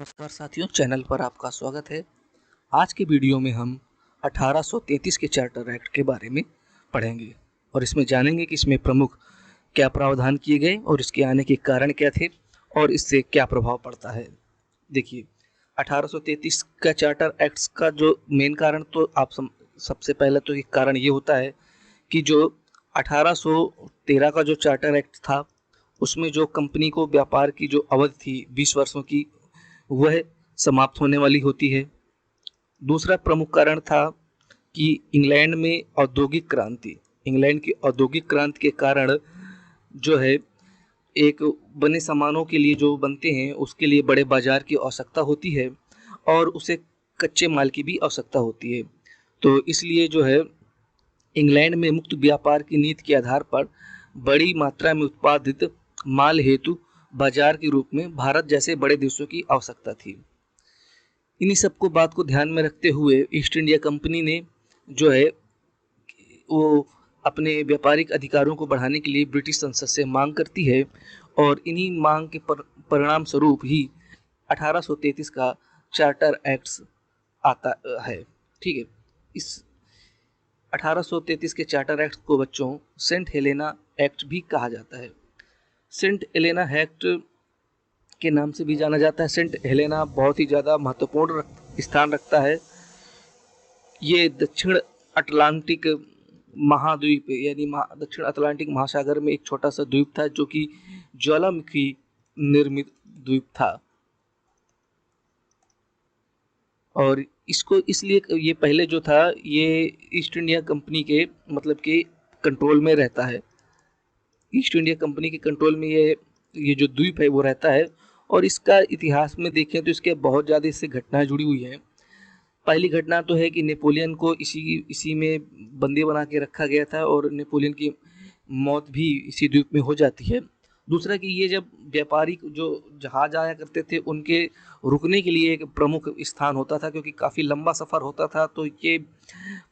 नमस्कार साथियों, चैनल पर आपका स्वागत है। आज के वीडियो में हम 1833 के चार्टर एक्ट के बारे में पढ़ेंगे और इसमें जानेंगे कि इसमें प्रमुख क्या प्रावधान किए गए और इसके आने के कारण क्या थे और इससे क्या प्रभाव पड़ता है। देखिए, 1833 का चार्टर एक्ट्स का जो मेन कारण तो सबसे पहले तो एक कारण ये होता है कि जो 1813 का जो चार्टर एक्ट था उसमें जो कंपनी को व्यापार की जो अवधि थी 20 वर्षों की, वह समाप्त होने वाली होती है। दूसरा प्रमुख कारण था कि इंग्लैंड की औद्योगिक क्रांति के कारण जो है एक बने सामानों के लिए जो बनते हैं उसके लिए बड़े बाजार की आवश्यकता होती है और उसे कच्चे माल की भी आवश्यकता होती है। तो इसलिए जो है इंग्लैंड में मुक्त व्यापार की नीति के आधार पर बड़ी मात्रा में उत्पादित माल हेतु बाजार के रूप में भारत जैसे बड़े देशों की आवश्यकता थी। इन्हीं सबको बात को ध्यान में रखते हुए ईस्ट इंडिया कंपनी ने जो है वो अपने व्यापारिक अधिकारों को बढ़ाने के लिए ब्रिटिश संसद से मांग करती है और इन्हीं मांग के परिणाम स्वरूप ही 1833 का चार्टर एक्ट आता है। ठीक है, इस 1833 के चार्टर एक्ट को बच्चों सेंट हेलेना एक्ट भी कहा जाता है। सेंट हेलेना एक्ट के नाम से भी जाना जाता है। सेंट हेलेना बहुत ही ज़्यादा महत्वपूर्ण स्थान रखता है। ये दक्षिण अटलांटिक महाद्वीप यानी दक्षिण अटलांटिक महासागर में एक छोटा सा द्वीप था जो कि ज्वालामुखी निर्मित द्वीप था और इसको इसलिए ये पहले जो था ये ईस्ट इंडिया कंपनी के मतलब के कंट्रोल में रहता है। ईस्ट इंडिया कंपनी के कंट्रोल में ये जो द्वीप है वो रहता है और इसका इतिहास में देखें तो इसके बहुत ज़्यादा इससे घटनाएं जुड़ी हुई हैं। पहली घटना तो है कि नेपोलियन को इसी में बंदी बना के रखा गया था और नेपोलियन की मौत भी इसी द्वीप में हो जाती है। दूसरा कि ये जब व्यापारी जो जहाज आया करते थे उनके रुकने के लिए एक प्रमुख स्थान होता था क्योंकि काफ़ी लंबा सफ़र होता था तो ये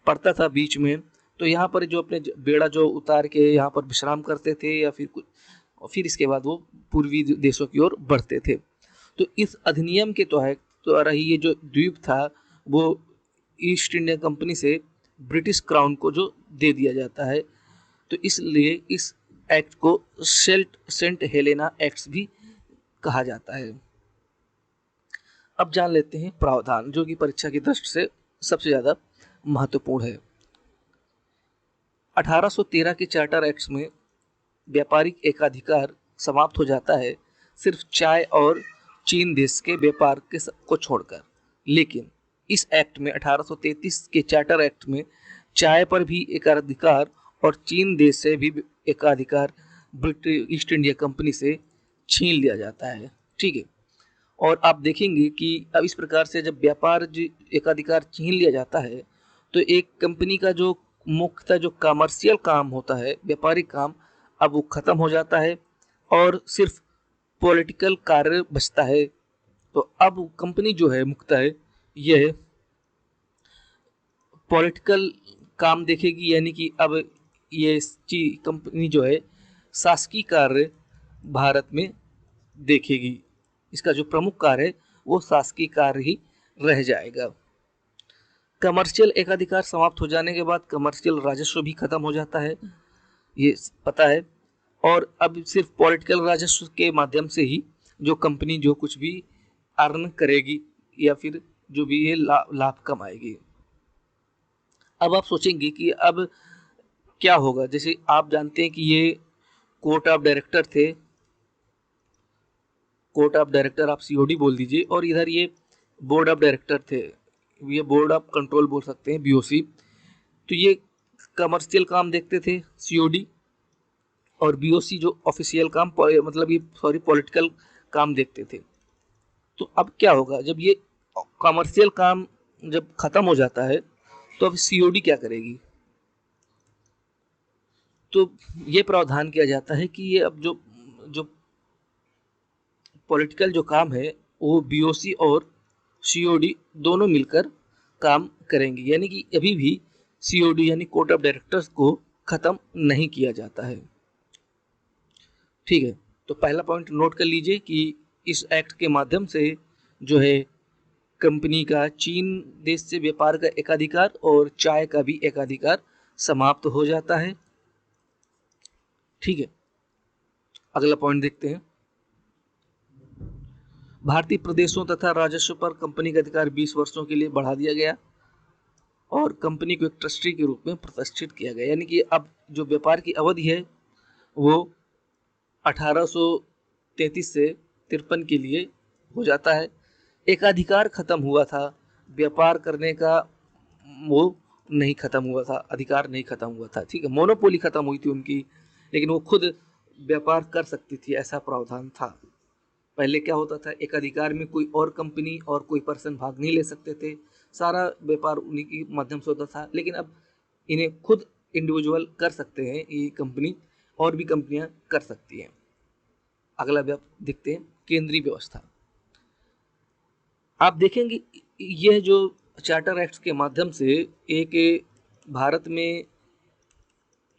पड़ता था बीच में। तो यहाँ पर जो अपने बेड़ा जो उतार के यहाँ पर विश्राम करते थे या फिर कुछ और फिर इसके बाद वो पूर्वी देशों की ओर बढ़ते थे। तो इस अधिनियम के द्वारा ही ये जो द्वीप था वो ईस्ट इंडिया कंपनी से ब्रिटिश क्राउन को जो दे दिया जाता है। तो इसलिए इस एक्ट को सेंट हेलेना एक्ट भी कहा जाता है। अब जान लेते हैं प्रावधान जो कि परीक्षा की दृष्टि से सबसे ज़्यादा महत्वपूर्ण है। 1813 के चार्टर एक्ट में व्यापारिक एकाधिकार समाप्त हो जाता है सिर्फ चाय और चीन देश के व्यापार को छोड़कर। लेकिन इस एक्ट में 1833 के चार्टर एक्ट में चाय पर भी एकाधिकार और चीन देश से भी एकाधिकार ब्रिटिश ईस्ट इंडिया कंपनी से छीन लिया जाता है। ठीक है, और आप देखेंगे कि अब इस प्रकार से जब व्यापार एकाधिकार छीन लिया जाता है तो एक कंपनी का जो मुख्यतः जो कमर्शियल काम होता है, व्यापारिक काम, अब वो खत्म हो जाता है और सिर्फ पॉलिटिकल कार्य बचता है। तो अब कंपनी जो है मुख्यतः यह पॉलिटिकल काम देखेगी, यानी कि अब ये कंपनी जो है शासकीय कार्य भारत में देखेगी। इसका जो प्रमुख कार्य है वो शासकीय कार्य ही रह जाएगा। कमर्शियल एकाधिकार समाप्त हो जाने के बाद कमर्शियल राजस्व भी खत्म हो जाता है, ये पता है, और अब सिर्फ पॉलिटिकल राजस्व के माध्यम से ही जो कंपनी जो कुछ भी अर्न करेगी या फिर जो भी ये लाभ कमाएगी। अब आप सोचेंगे कि अब क्या होगा। जैसे आप जानते हैं कि ये कोर्ट ऑफ डायरेक्टर थे, कोर्ट ऑफ डायरेक्टर आप सीओडी बोल दीजिए, और इधर ये बोर्ड ऑफ डायरेक्टर थे, ये बोर्ड ऑफ कंट्रोल बोल सकते हैं, बीओसी। तो ये कमर्शियल काम देखते थे सीओडी और बीओसी जो ऑफिशियल काम मतलब ये पॉलिटिकल काम देखते थे। तो अब क्या होगा जब ये कमर्शियल काम जब खत्म हो जाता है तो अब सीओडी क्या करेगी। तो ये प्रावधान किया जाता है कि ये अब जो पॉलिटिकल जो काम है वो बीओसी और सीओडी दोनों मिलकर काम करेंगे, यानी कि अभी भी सीओडी यानी कोर्ट ऑफ डायरेक्टर्स को खत्म नहीं किया जाता है। ठीक है, तो पहला पॉइंट नोट कर लीजिए कि इस एक्ट के माध्यम से जो है कंपनी का चीन देश से व्यापार का एकाधिकार और चाय का भी एकाधिकार समाप्त हो जाता है। ठीक है, अगला पॉइंट देखते हैं। भारतीय प्रदेशों तथा राजस्व पर कंपनी का अधिकार 20 वर्षों के लिए बढ़ा दिया गया और कंपनी को एक ट्रस्टी के रूप में प्रतिष्ठित किया गया। यानी कि अब जो व्यापार की अवधि है वो 1833 से 53 के लिए हो जाता है। एकाधिकार खत्म हुआ था, व्यापार करने का वो नहीं खत्म हुआ था, अधिकार नहीं खत्म हुआ था। ठीक है, मोनोपोली खत्म हुई थी उनकी, लेकिन वो खुद व्यापार कर सकती थी, ऐसा प्रावधान था। पहले क्या होता था, एक अधिकार में कोई और कंपनी और कोई पर्सन भाग नहीं ले सकते थे, सारा व्यापार उन्हीं के माध्यम से होता था। लेकिन अब इन्हें खुद इंडिविजुअल कर सकते हैं, ये कंपनी और भी कंपनियां कर सकती हैं। अगला देखते हैं केंद्रीय व्यवस्था। आप देखेंगे यह जो चार्टर एक्ट के माध्यम से एक भारत में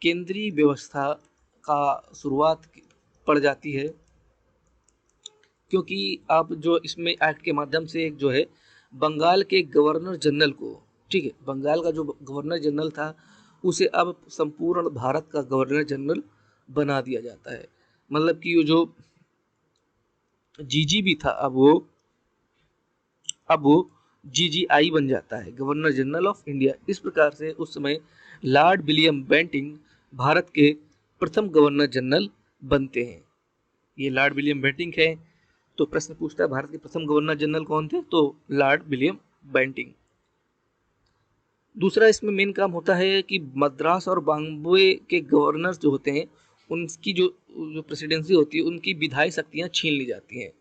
केंद्रीय व्यवस्था का शुरुआत पड़ जाती है, क्योंकि आप जो इसमें एक्ट के माध्यम से एक जो है बंगाल के गवर्नर जनरल को, ठीक है, बंगाल का जो गवर्नर जनरल था उसे अब संपूर्ण भारत का गवर्नर जनरल बना दिया जाता है। मतलब कि वो जो जीजीबी था अब वो जीजीआई बन जाता है, गवर्नर जनरल ऑफ इंडिया। इस प्रकार से उस समय लॉर्ड विलियम बेंटिंग भारत के प्रथम गवर्नर जनरल बनते हैं। ये लॉर्ड विलियम बेंटिंग है, तो प्रश्न पूछता है भारत के प्रथम गवर्नर जनरल कौन थे, तो लॉर्ड विलियम बेंटिंग। दूसरा इसमें मेन काम होता है कि मद्रास और बॉम्बे के गवर्नर जो होते हैं उनकी जो प्रेसिडेंसी होती है उनकी विधायी शक्तियां छीन ली जाती हैं।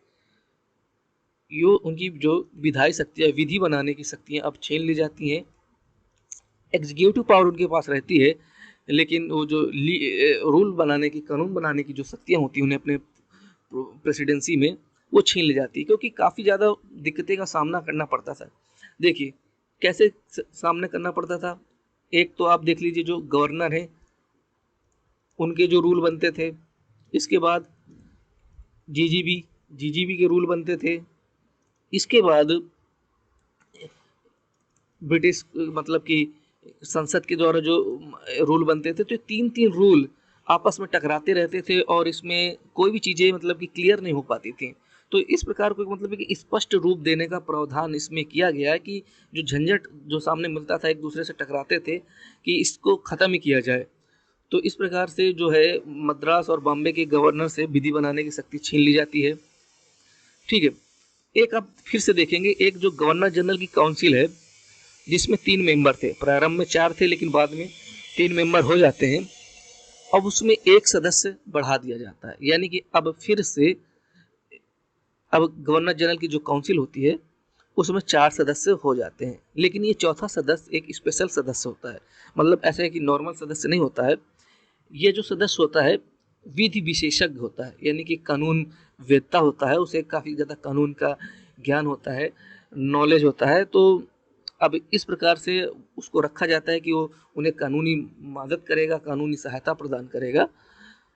यो उनकी जो विधायी शक्तियां, विधि बनाने की शक्तियां अब छीन ली जाती हैं। एग्जीक्यूटिव पावर उनके पास रहती है, लेकिन वो जो रूल बनाने की, कानून बनाने की जो शक्तियां होती हैं उन्हें अपने प्रेसिडेंसी में वो छीन ली जाती है, क्योंकि काफ़ी ज़्यादा दिक्कतें का सामना करना पड़ता था। देखिए कैसे सामना करना पड़ता था। एक तो आप देख लीजिए, जो गवर्नर हैं उनके जो रूल बनते थे, इसके बाद जीजीबी के रूल बनते थे, इसके बाद ब्रिटिश मतलब कि संसद के द्वारा जो रूल बनते थे, तो तीन रूल आपस में टकराते रहते थे और इसमें कोई भी चीज़ें मतलब कि क्लियर नहीं हो पाती थी। तो इस प्रकार को मतलब कि स्पष्ट रूप देने का प्रावधान इसमें किया गया है कि जो झंझट जो सामने मिलता था, एक दूसरे से टकराते थे, कि इसको ख़त्म ही किया जाए। तो इस प्रकार से जो है मद्रास और बॉम्बे के गवर्नर से विधि बनाने की शक्ति छीन ली जाती है। ठीक है, एक आप फिर से देखेंगे, एक जो गवर्नर जनरल की काउंसिल है जिसमें 3 मेंबर थे, प्रारंभ में 4 थे लेकिन बाद में 3 मेंबर हो जाते हैं। अब उसमें एक सदस्य बढ़ा दिया जाता है, यानी कि अब फिर से अब गवर्नर जनरल की जो काउंसिल होती है उसमें 4 सदस्य हो जाते हैं, लेकिन ये चौथा सदस्य एक स्पेशल सदस्य होता है। मतलब ऐसा है कि नॉर्मल सदस्य नहीं होता है, ये जो सदस्य होता है विधि विशेषज्ञ होता है, यानी कि कानून वेत्ता होता है, उसे काफ़ी ज़्यादा कानून का ज्ञान होता है, नॉलेज होता है। तो अब इस प्रकार से उसको रखा जाता है कि वो उन्हें कानूनी मदद करेगा, कानूनी सहायता प्रदान करेगा।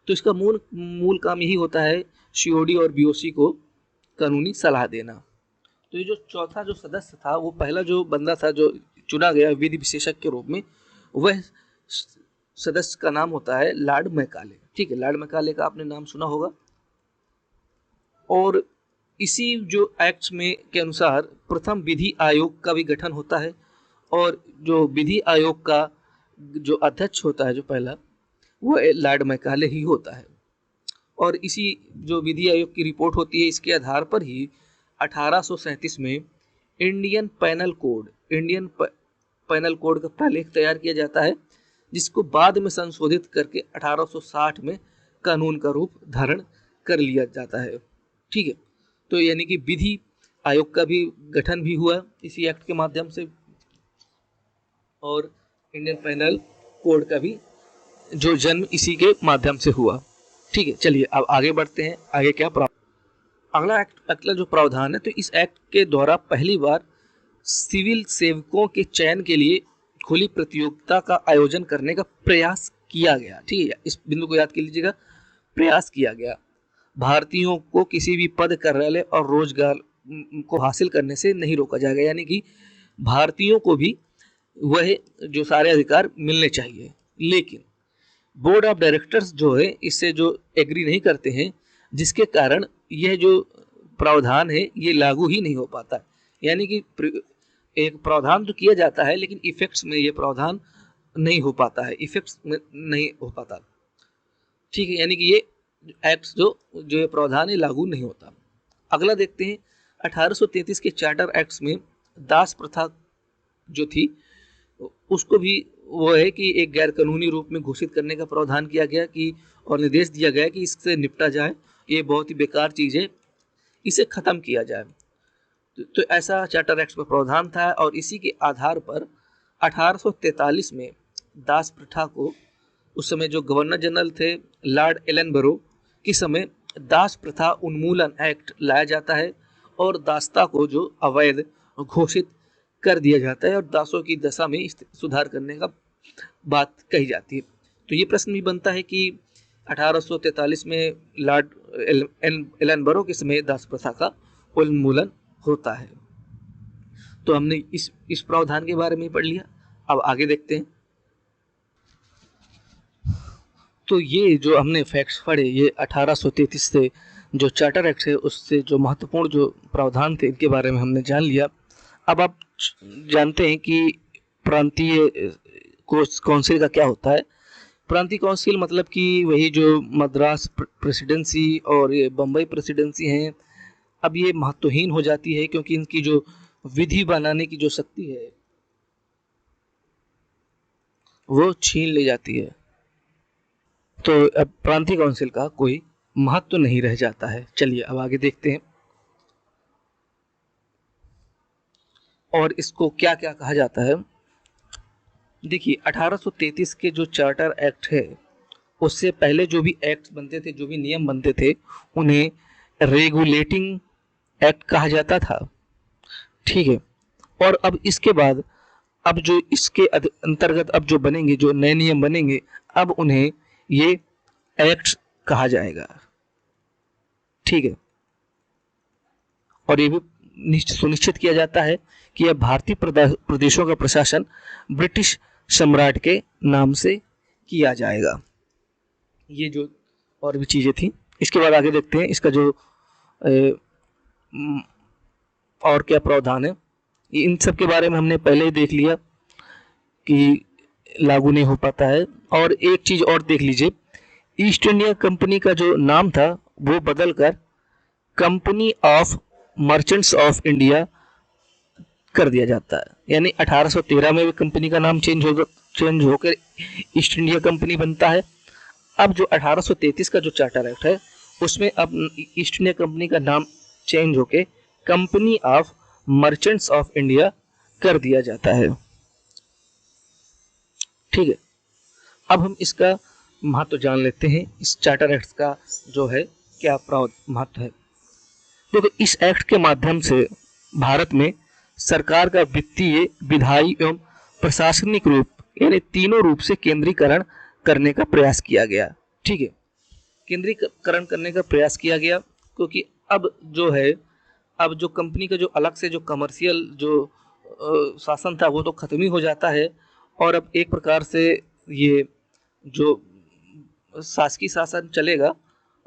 तो इसका मूल काम यही होता है सीओडी और बीओसी को कानूनी सलाह देना। तो ये जो चौथा जो सदस्य था, वो पहला जो बंदा था जो चुना गया विधि विशेषज्ञ के रूप में, वह सदस्य का नाम होता है लॉर्ड मैकाले। ठीक है, लॉर्ड मैकाले का आपने नाम सुना होगा। और इसी जो एक्ट में के अनुसार प्रथम विधि आयोग का भी गठन होता है, और जो विधि आयोग का जो अध्यक्ष होता है जो पहला, वो लॉर्ड मैकाले ही होता है। और इसी जो विधि आयोग की रिपोर्ट होती है, इसके आधार पर ही 1837 में इंडियन पैनल कोड का प्रलेख तैयार किया जाता है, जिसको बाद में संशोधित करके 1860 में कानून का रूप धारण कर लिया जाता है। ठीक है, तो यानी कि विधि आयोग का भी गठन भी हुआ इसी एक्ट के माध्यम से, और इंडियन पैनल कोड का भी जो जन्म इसी के माध्यम से हुआ। ठीक है, चलिए अब आगे बढ़ते हैं। आगे क्या अगला जो प्रावधान है, तो इस एक्ट के द्वारा पहली बार सिविल सेवकों के चयन के लिए खुली प्रतियोगिता का आयोजन करने का प्रयास किया गया। ठीक है, इस बिंदु को याद कर लीजिएगा, प्रयास किया गया। भारतीयों को किसी भी पद, कार्यालय और को हासिल करने से नहीं रोका जाएगा, यानी कि भारतीयों को भी वह जो सारे अधिकार मिलने चाहिए। लेकिन बोर्ड ऑफ डायरेक्टर्स जो है इससे जो एग्री नहीं करते हैं, जिसके कारण यह जो प्रावधान है ये लागू ही नहीं हो पाता। यानी कि एक प्रावधान तो किया जाता है लेकिन इफेक्ट्स में ये प्रावधान नहीं हो पाता है, इफेक्ट्स में नहीं हो पाता। ठीक है, यानी कि ये एक्ट जो ये प्रावधान है लागू नहीं होता। अगला देखते हैं 1833 के चार्टर एक्ट्स में दास प्रथा जो थी उसको भी वो है कि एक गैर कानूनी रूप में घोषित करने का प्रावधान किया गया कि और निर्देश दिया गया कि इससे निपटा जाए, ये बहुत ही बेकार चीज़ है, इसे ख़त्म किया जाए। तो ऐसा चार्टर एक्ट में प्रावधान था और इसी के आधार पर 1843 में दास प्रथा को, उस समय जो गवर्नर जनरल थे लॉर्ड एलनबरो के समय, दास प्रथा उन्मूलन एक्ट लाया जाता है और दासता को जो अवैध घोषित कर दिया जाता है और दासों की दशा में सुधार करने का बात कही जाती है। तो ये प्रश्न भी बनता है कि 1843 में लॉर्ड एलनबरो के समय दास प्रथा का उन्मूलन होता है। तो हमने इस प्रावधान के बारे में पढ़ लिया। अब आगे देखते हैं। तो ये जो हमने फैक्ट्स पढ़े, ये 1833 से जो चार्टर एक्ट है उससे जो महत्वपूर्ण जो प्रावधान थे इनके बारे में हमने जान लिया। अब आप जानते हैं कि प्रांतीय काउंसिल का क्या होता है। प्रांतीय काउंसिल मतलब कि वही जो मद्रास प्रेसिडेंसी और ये बम्बई प्रेसिडेंसी हैं, अब ये महत्वहीन हो जाती है क्योंकि इनकी जो विधि बनाने की जो शक्ति है वो छीन ली जाती है। तो अब प्रांतीय काउंसिल का कोई महत्व नहीं रह जाता है। चलिए अब आगे देखते हैं और इसको क्या क्या कहा जाता है। देखिए 1833 के जो चार्टर एक्ट है उससे पहले जो भी एक्ट बनते थे, जो भी नियम बनते थे, उन्हें रेगुलेटिंग एक्ट कहा जाता था। ठीक है, और अब इसके बाद अब जो इसके अंतर्गत अब जो बनेंगे, जो नए नियम बनेंगे, अब उन्हें ये एक्ट कहा जाएगा। ठीक है, और ये भी सुनिश्चित किया जाता है कि अब भारतीय प्रदेशों का प्रशासन ब्रिटिश सम्राट के नाम से किया जाएगा। ये जो और भी चीज़ें थी। इसके बाद आगे देखते हैं इसका जो और क्या प्रावधान है। इन सब के बारे में हमने पहले ही देख लिया कि लागू नहीं हो पाता है। और एक चीज़ और देख लीजिए, ईस्ट इंडिया कंपनी का जो नाम था वो बदलकर company of merchants of India कर दिया जाता है। यानी 1813 में भी कंपनी का नाम चेंज होकर ईस्ट इंडिया कंपनी बनता है। अब जो 1833 का जो चार्टर एक्ट है उसमें अब ईस्ट इंडिया कंपनी का नाम चेंज होकर company of merchants of India कर दिया जाता है। ठीक है, अब हम इसका महत्व जान लेते हैं। इस चार्टर एक्ट का जो है क्या महत्व है। देखो, इस एक्ट के माध्यम से भारत में सरकार का वित्तीय, विधायी एवं प्रशासनिक रूप यानी तीनों रूप से केंद्रीकरण करने का प्रयास किया गया। ठीक है, केंद्रीकरण करने का प्रयास किया गया क्योंकि अब जो है, अब जो कंपनी का जो अलग से जो कमर्शियल जो शासन था वो तो खत्म ही हो जाता है और अब एक प्रकार से ये जो शासकीय शासन चलेगा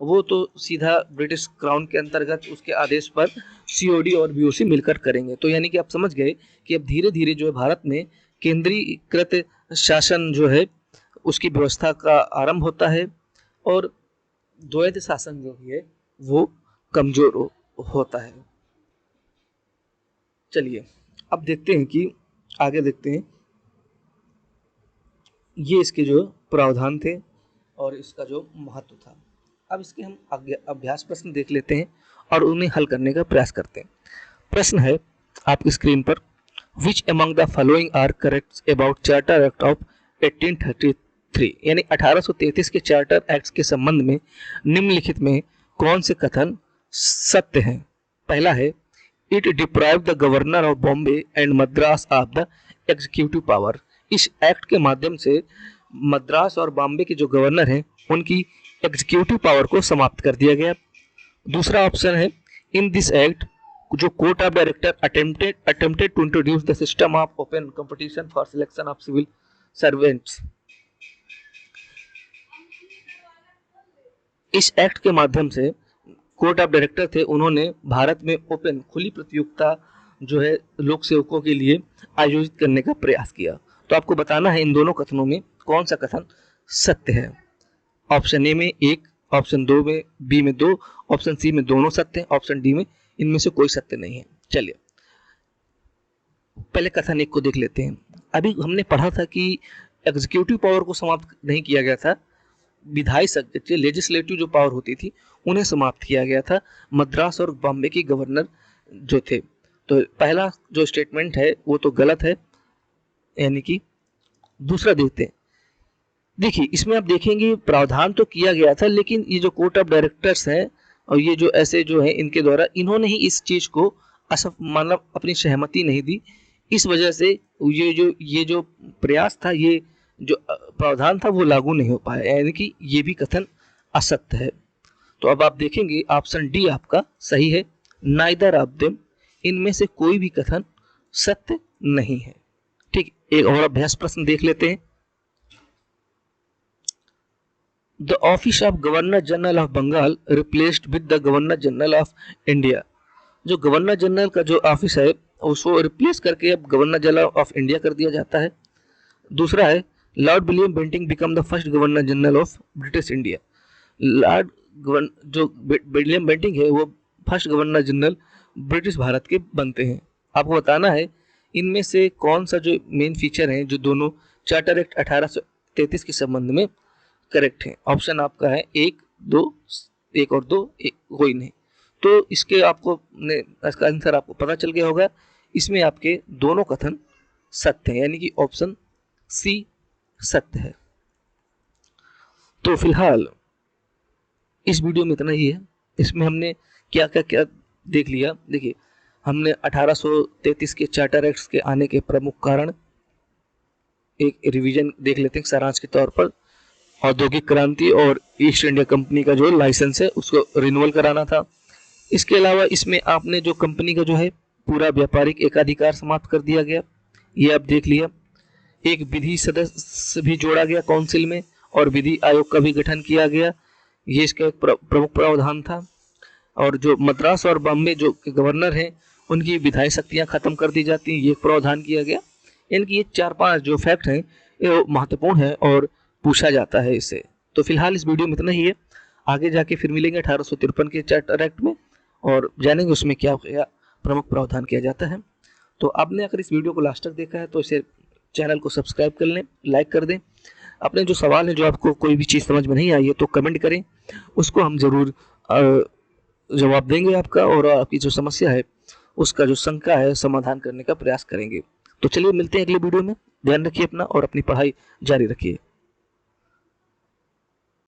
वो तो सीधा ब्रिटिश क्राउन के अंतर्गत उसके आदेश पर सीओडी और बीओसी मिलकर करेंगे। तो यानी कि आप समझ गए कि अब धीरे धीरे जो है भारत में केंद्रीकृत शासन जो है उसकी व्यवस्था का आरंभ होता है और द्वैध शासन जो है वो कमजोर होता है। चलिए अब देखते हैं कि आगे देखते हैं, ये इसके जो प्रावधान थे और इसका जो महत्व था। अब इसके हम अभ्यास प्रश्न देख लेते हैं और उन्हें हल करने का प्रयास करते हैं। प्रश्न है आपकी स्क्रीन पर, which among the following are correct about charter act of 1833, यानी 1833 के चार्टर एक्ट के संबंध में निम्नलिखित में कौन से कथन सत्य हैं। पहला है, it deprive the governor of Bombay and Madras of the executive power. इस एक्ट के माध्यम से मद्रास और बॉम्बे के जो गवर्नर हैं उनकी एग्जीक्यूटिव पावर को समाप्त कर दिया गया। दूसरा ऑप्शन है, इन दिस एक्ट जो court of director attempted to introduce the system of open competition for selection of civil servants. इस एक्ट के माध्यम से कोर्ट ऑफ डायरेक्टर थे, उन्होंने भारत में ओपन खुली प्रतियोगिता जो है लोक सेवकों के लिए आयोजित करने का प्रयास किया। तो आपको बताना है इन दोनों कथनों में कौन सा कथन सत्य है। ऑप्शन ए में 1, ऑप्शन 2 में, बी में 2, ऑप्शन सी में दोनों सत्य हैं, ऑप्शन डी में इनमें से कोई सत्य नहीं है। चलिए पहले कथन 1 को देख लेते हैं। अभी हमने पढ़ा था कि एग्जीक्यूटिव पावर को समाप्त नहीं किया गया था, विधायी शक्ति लेजिस्लेटिव जो पावर होती थी उन्हें समाप्त किया गया था मद्रास और बॉम्बे की गवर्नर जो थे। तो पहला जो स्टेटमेंट है वो तो गलत है, यानी कि दूसरा देखते हैं। देखिए इसमें आप देखेंगे प्रावधान तो किया गया था, लेकिन ये जो कोर्ट ऑफ डायरेक्टर्स हैं और ये जो ऐसे जो है इनके द्वारा इन्होंने ही इस चीज को मतलब अपनी सहमति नहीं दी। इस वजह से ये जो प्रयास था, ये जो प्रावधान था वो लागू नहीं हो पाया, यानी कि ये भी कथन असत्य है। तो अब आप देखेंगे ऑप्शन डी आपका सही है, नाइदर ऑफ देम, इनमें से कोई भी कथन सत्य नहीं है। ठीक, एक और अभ्यास प्रश्न देख लेते हैं। The office of governor general of Bengal replaced with the governor general of India. जो गवर्नर जनरल का जो ऑफिस है उसको रिप्लेस करके अब गवर्नर जनरल ऑफ इंडिया कर दिया जाता है। दूसरा है Lord William Bentinck become the first governor general of British India. जो विलियम बेंटिंग है वो फर्स्ट गवर्नर जनरल ब्रिटिश भारत के बनते हैं। आपको बताना है इनमें से कौन सा जो मेन फीचर है जो दोनों चार्टर एक्ट 1833 के संबंध में करेक्ट है। ऑप्शन आपका है 1, 2, 1 और 2, कोई नहीं। तो इसके आपको इसका आंसर आपको पता चल गया होगा, इसमें आपके दोनों कथन सत्य हैं, यानी कि ऑप्शन सी सत्य है। तो फिलहाल इस वीडियो में इतना ही है। इसमें हमने क्या देख लिया। देखिए हमने 1833 के चार्टर एक्ट्स के आने के प्रमुख कारण, एक रिवीजन देख लेते हैं सारांश के तौर पर। औद्योगिक क्रांति और ईस्ट इंडिया कंपनी का जो लाइसेंस है उसको रिन्यूअल कराना था। इसके अलावा इसमें आपने जो कंपनी का जो है पूरा व्यापारिक एकाधिकार समाप्त कर दिया गया, ये आप देख लिया। एक विधि सदस्य भी जोड़ा गया काउंसिल में और विधि आयोग का भी गठन किया गया, ये इसका एक प्रमुख प्रावधान था। और जो मद्रास और बॉम्बे जो गवर्नर हैं उनकी विधायी शक्तियां खत्म कर दी जाती हैं, ये प्रावधान किया गया। इनकी ये 4-5 जो फैक्ट हैं ये महत्वपूर्ण है और पूछा जाता है इससे। तो फिलहाल इस वीडियो में इतना ही है, आगे जाके फिर मिलेंगे 1853 के चार्टर एक्ट में और जानेंगे उसमें क्या प्रमुख प्रावधान किया जाता है। तो आपने अगर इस वीडियो को लास्ट तक देखा है तो इसे चैनल को सब्सक्राइब कर लें, लाइक कर दें। अपने जो सवाल है, जो आपको कोई भी चीज़ समझ में नहीं आई है तो कमेंट करें, उसको हम ज़रूर जवाब देंगे आपका, और आपकी जो समस्या है उसका जो शंका है समाधान करने का प्रयास करेंगे। तो चलिए मिलते हैं अगले वीडियो में। ध्यान रखिए अपना और अपनी पढ़ाई जारी रखिए।